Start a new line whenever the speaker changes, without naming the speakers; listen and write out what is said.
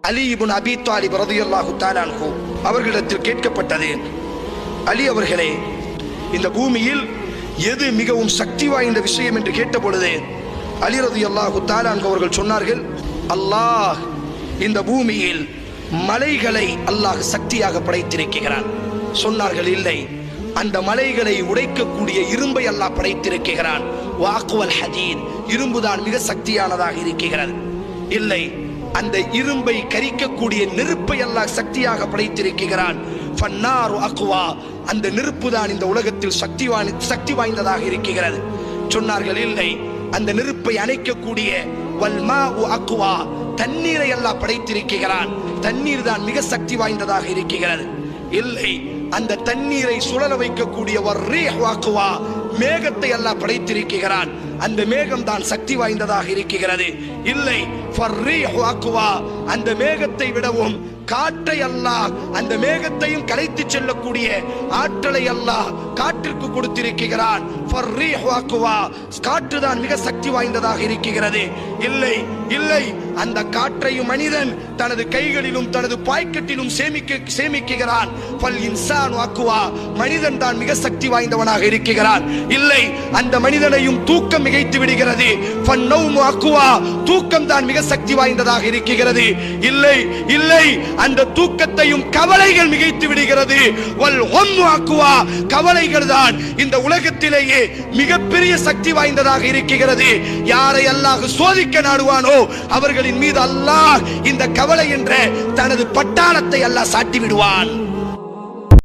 அலி இப்னு அபீ தாலிப் ரலியல்லாஹு தஆலா அன்ஹு அவர்களிடத்தில் கேட்கப்பட்டது, அலி அவர்களே, இந்த பூமியில் எது மிகவும் சக்தி வாய்ந்த விஷயம் என்று கேட்ட பொழுது அலி ரலியல்லாஹு தஆலா அன்ஹு அவர்கள் சொன்னார்கள், அல்லாஹ் இந்த பூமியில் மலைகளை அல்லாஹ் சக்தியாக படைத்திருக்கிறான். சொன்னார்கள், இல்லை, அந்த மலைகளை உடைக்கக்கூடிய இரும்பை அல்லாஹ் படைத்திருக்கிறான். வாக்குவல் ஹதீத், இரும்புதான் மிக சக்தியானதாக இருக்கிறது. இல்லை, அந்த இரும்பை கரிக்கக்கூடிய நெருப்பை அல்லாஹ் சக்தியாக படைத்திருக்கிறான். ஃபன்னாரு அக்வா, அந்த நெருப்பு தான் இந்த உலகத்தில் சக்தி வாய்ந்ததாக இருக்கிறது. சொன்னார்கள், இல்லை, அந்த நெருப்பை அணைக்கக்கூடிய வல்மாஉ அக்வா, தண்ணீரை அல்லாஹ் படைத்திருக்கிறான். தண்ணீர் தான் மிக சக்தி வாய்ந்ததாக இருக்கிறது. இல்லை, அந்த தண்ணீரை சுழல வைக்கக்கூடிய வர்ரீஹ் அக்வா, மேகத்தை அல்லாஹ் படைத்திருக்கிறான். அந்த மேகம் தான் சக்தி வாய்ந்ததாக இருக்கிறது. இல்லை, ஃபர்ரீஹ் அக்வா, அந்த மேகத்தை விடவும் காற்றை அல்லாஹ், அந்த மேகத்தையும் கலைத்து செல்லக்கூடிய ஆற்றலை அல்லாஹ் காற்றிற்கு கொடுத்திருக்கிறான். ஃபர்ரீஹ் அக்வா, காற்று தான் மிக சக்தி வாய்ந்ததாக இருக்கிறது. இல்லை, இல்லை, அந்த காற்றையும் மனிதன் தனது கைகளிலும் தனது பாக்கெட்டிலும் சேமிக்கிறான். ஃபல் இன்சானு அக்வா, மனிதன் தான் மிக சக்தி வாய்ந்தவனாக இருக்கிறான். இல்லை, அந்த மனிதனையும் தூக்கம் மிகைத்து விடுகிறது. ஃபன்னௌமு அக்வா, தூக்கம் தான் மிக சக்தி வாய்ந்ததாக இருக்கிறது. இல்லை, இல்லை, அந்த தூக்கத்தையும் கவலைகள் மிகைத்து விடுகிறது. வல் ஹம்மு அக்வா, கவலைகள் தான் இந்த உலகத்திலேயே மிகப்பெரிய சக்தி வாய்ந்ததாக இருக்கிறது. யாரை அல்லாஹ் சோதிக்க நாடுவானோ அவர்களின் மீது அல்லாஹ் இந்த கவலை என்ற தனது பட்டாளத்தை அல்லாஹ் சாட்டி விடுவான்.